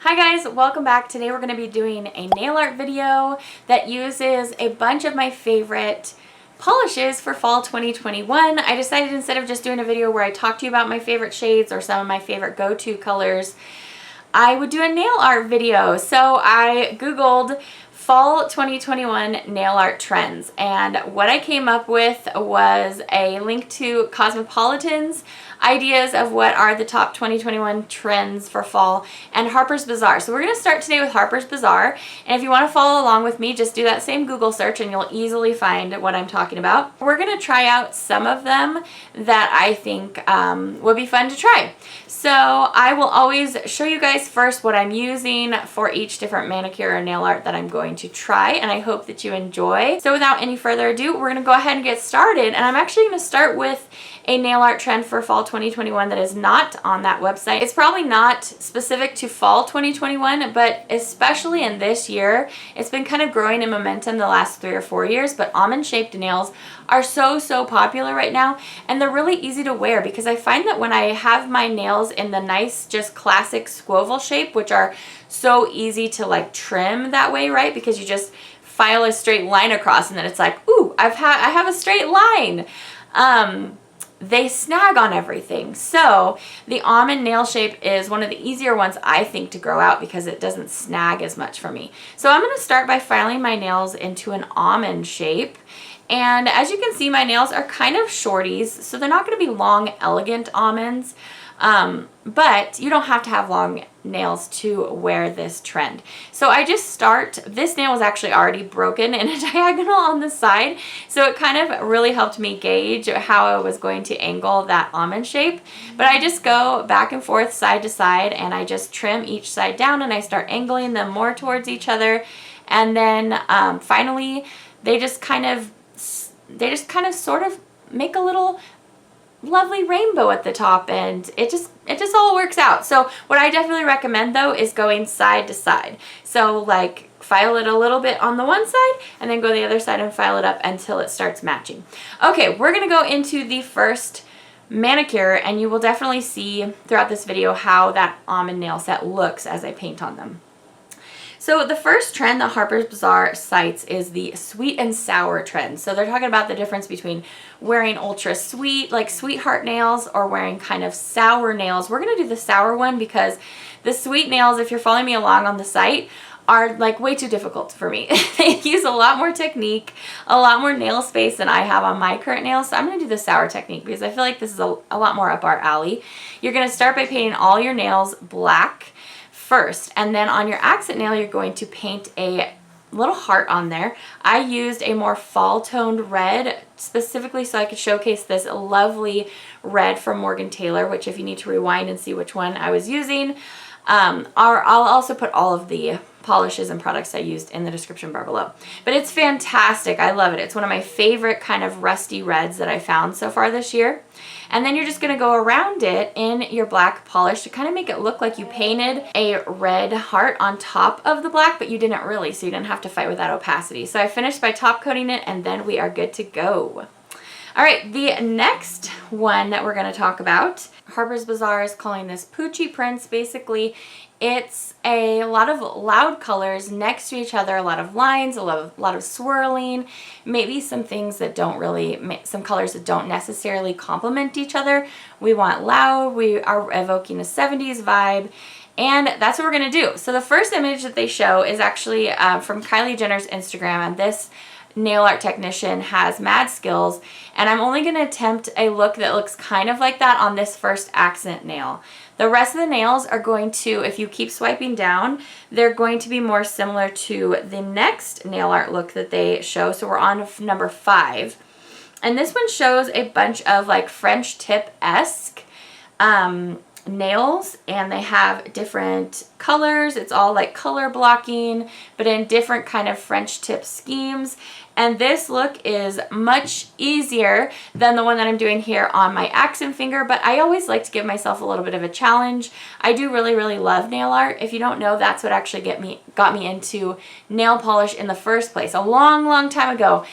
Hi guys, welcome back. Today we're going to be doing a nail art video that uses a bunch of my favorite polishes for fall 2021. I decided instead of just doing a video where I talk to you about my favorite shades or some of my favorite go-to colors, I would do a nail art video. So I Googled fall 2021 nail art trends, and what I came up with was a link to Cosmopolitan's ideas of what are the top 2021 trends for fall, and Harper's BAZAAR. So we're going to start today with Harper's BAZAAR, and if you want to follow along with me, just do that same Google search and you'll easily find what I'm talking about. We're going to try out some of them that I think would be fun to try. So I will always show you guys first what I'm using for each different manicure or nail art that I'm going to try, and I hope that you enjoy. So without any further ado, we're going to go ahead and get started, and I'm actually going to start with a nail art trend for fall 2021 that is not on that website. It's probably not specific to fall 2021, but especially in this year, it's been kind of growing in momentum the last 3 or 4 years, but almond shaped nails are so popular right now, and they're really easy to wear because I find that when I have my nails in the nice, just classic squoval shape, which are so easy to like trim that way, right? Because you just file a straight line across and then it's like, ooh, I have a straight line. They snag on everything. So the almond nail shape is one of the easier ones I think to grow out because it doesn't snag as much for me. So I'm going to start by filing my nails into an almond shape. And as you can see, my nails are kind of shorties, so they're not going to be long, elegant almonds. But you don't have to have long nails to wear this trend. So I just start, this nail was actually already broken in a diagonal on the side, so it kind of really helped me gauge how I was going to angle that almond shape. But I just go back and forth, side to side, and I just trim each side down and I start angling them more towards each other. And then finally they just kind of sort of make a little lovely rainbow at the top, and it just all works out. So what I definitely recommend though is going side to side. So like file it a little bit on the one side and then go the other side and file it up until it starts matching. Okay, we're gonna go into the first manicure, and you will definitely see throughout this video how that almond nail set looks as I paint on them. So the first trend that Harper's BAZAAR cites is the sweet and sour trend. So they're talking about the difference between wearing ultra sweet, like sweetheart nails, or wearing kind of sour nails. We're going to do the sour one because the sweet nails, if you're following me along on the site, are like way too difficult for me. They use a lot more technique, a lot more nail space than I have on my current nails. So I'm going to do the sour technique because I feel like this is a lot more up our alley. You're going to start by painting all your nails black first, and then on your accent nail you're going to paint a little heart on there. I used a more fall toned red specifically so I could showcase this lovely red from Morgan Taylor, which if you need to rewind and see which one I was using, I'll also put all of the polishes and products I used in the description bar below. But it's fantastic. I love it. It's one of my favorite kind of rusty reds that I found so far this year. And then you're just going to go around it in your black polish to kind of make it look like you painted a red heart on top of the black, but you didn't really, so you didn't have to fight with that opacity. So I finished by top coating it, and then we are good to go. All right, the next one that we're going to talk about, Harper's BAZAAR is calling this Poochie Prints. Basically, it's a lot of loud colors next to each other, a lot of lines, a lot of swirling, maybe some things that don't really, some colors that don't necessarily complement each other. We want loud, we are evoking a 70s vibe, and that's what we're going to do. So the first image that they show is actually from Kylie Jenner's Instagram, and this nail art technician has mad skills, and I'm only going to attempt a look that looks kind of like that on this first accent nail. The rest of the nails are going to, if you keep swiping down, they're going to be more similar to the next nail art look that they show. So we're on number 5, and this one shows a bunch of like French tip-esque nails, and they have different colors. It's all like color blocking, but in different kind of French tip schemes. And this look is much easier than the one that I'm doing here on my accent finger, but I always like to give myself a little bit of a challenge. I do really love nail art. If you don't know, that's what actually got me into nail polish in the first place. A long time ago.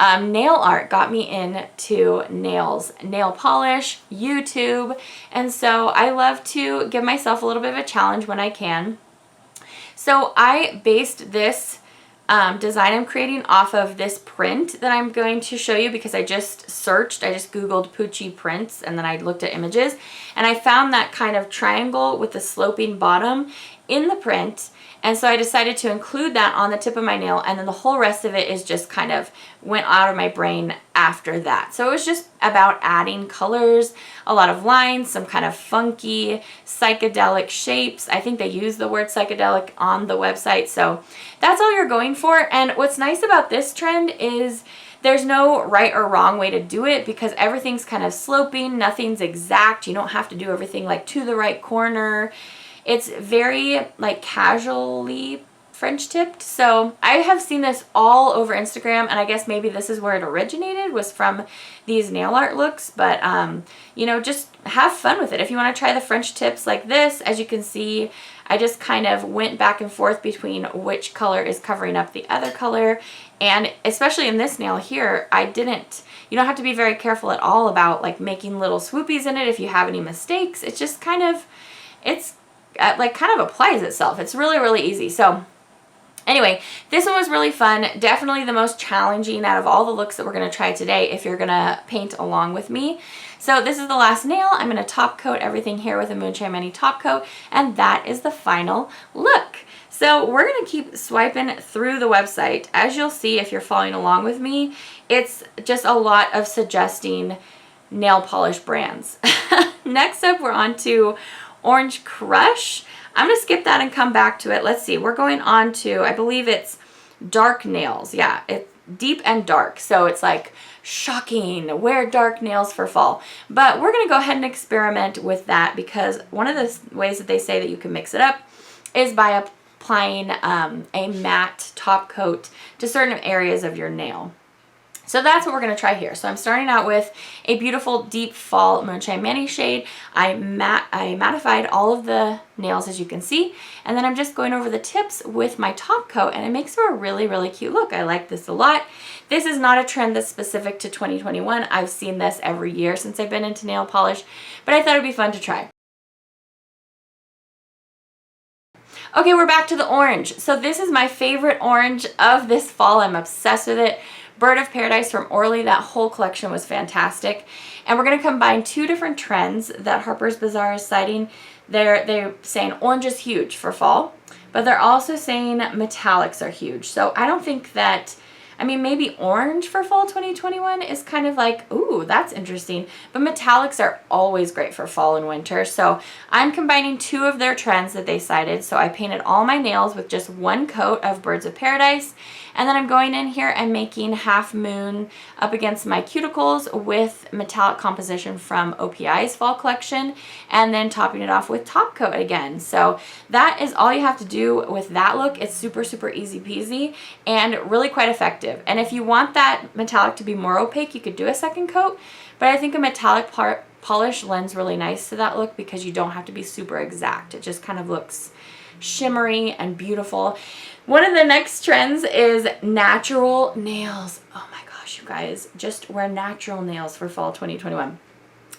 Nail art got me into nails, nail polish, YouTube, and so I love to give myself a little bit of a challenge when I can. So I based this design I'm creating off of this print that I'm going to show you because I just Googled Poochie prints and then I looked at images and I found that kind of triangle with the sloping bottom in the print. And so I decided to include that on the tip of my nail, and then the whole rest of it is just kind of went out of my brain after that. So it was just about adding colors, a lot of lines, some kind of funky psychedelic shapes. I think they use the word psychedelic on the website. So that's all you're going for. And what's nice about this trend is there's no right or wrong way to do it because everything's kind of sloping, nothing's exact. You don't have to do everything like to the right corner. It's very like casually French tipped. So I have seen this all over Instagram, and I guess maybe this is where it originated, was from these nail art looks. But you know, just have fun with it. If you want to try the French tips like this, as you can see, I just kind of went back and forth between which color is covering up the other color. And especially in this nail here, you don't have to be very careful at all about like making little swoopies in it if you have any mistakes. It's just kind of applies itself. It's really, really easy. So anyway, this one was really fun. Definitely the most challenging out of all the looks that we're going to try today if you're going to paint along with me. So this is the last nail. I'm going to top coat everything here with a Moonshine Mani top coat, and that is the final look. So we're going to keep swiping through the website. As you'll see if you're following along with me, it's just a lot of suggesting nail polish brands. Next up, we're on to Orange Crush. I'm going to skip that and come back to it. Let's see. We're going on to, I believe it's dark nails. Yeah, it's deep and dark. So it's like shocking. Wear dark nails for fall. But we're going to go ahead and experiment with that because one of the ways that they say that you can mix it up is by applying a matte top coat to certain areas of your nail. So that's what we're going to try here. So I'm starting out with a beautiful deep fall Moonshine Mani shade. I mattified all of the nails, as you can see, and then I'm just going over the tips with my top coat, and it makes for a really, really cute look. I like this a lot. This is not a trend that's specific to 2021. I've seen this every year since I've been into nail polish, but I thought it'd be fun to try. Okay, we're back to the orange. So this is my favorite orange of this fall. I'm obsessed with it. Bird of Paradise from Orly. That whole collection was fantastic. And we're going to combine two different trends that Harper's Bazaar is citing. They're saying orange is huge for fall, but they're also saying metallics are huge. So I don't think that, I mean, maybe orange for fall 2021 is kind of like, ooh, that's interesting. But metallics are always great for fall and winter. So I'm combining two of their trends that they cited. So I painted all my nails with just one coat of Birds of Paradise. And then I'm going in here and making Half Moon up against my cuticles with Metallic Composition from OPI's fall collection, and then topping it off with top coat again. So that is all you have to do with that look. It's super, super easy peasy and really quite effective. And if you want that metallic to be more opaque, you could do a second coat, but I think a metallic polish lends really nice to that look because you don't have to be super exact. It just kind of looks shimmery and beautiful. One of the next trends is natural nails. Oh my gosh, you guys, just wear natural nails for fall 2021.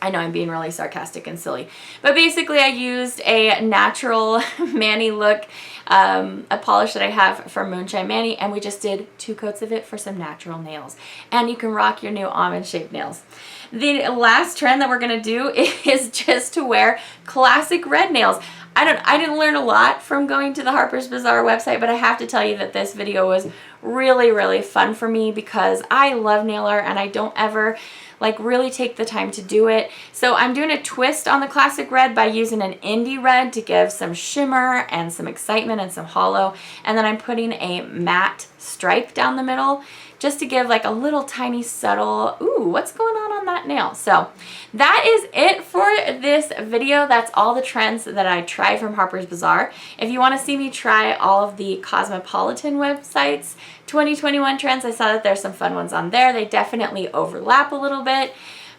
I know I'm being really sarcastic and silly, but basically I used a natural Mani look, a polish that I have from Moonshine Mani, and we just did 2 coats of it for some natural nails. And you can rock your new almond shaped nails. The last trend that we're gonna do is just to wear classic red nails. I didn't learn a lot from going to the Harper's Bazaar website, but I have to tell you that this video was really, really fun for me because I love nail art and I don't ever like really take the time to do it. So I'm doing a twist on the classic red by using an indie red to give some shimmer and some excitement and some hollow. And then I'm putting a matte stripe down the middle just to give like a little tiny subtle, ooh, what's going on that nail? So that is it for this video. That's all the trends that I tried from Harper's Bazaar. If you want to see me try all of the Cosmopolitan websites 2021 trends, I saw that there's some fun ones on there. They definitely overlap a little bit.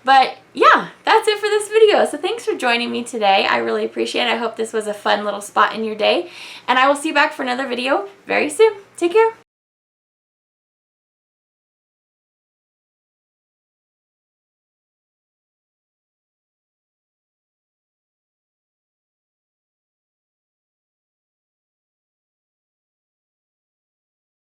But yeah, that's it for this video. So thanks for joining me today. I really appreciate it. I hope this was a fun little spot in your day. And I will see you back for another video very soon. Take care.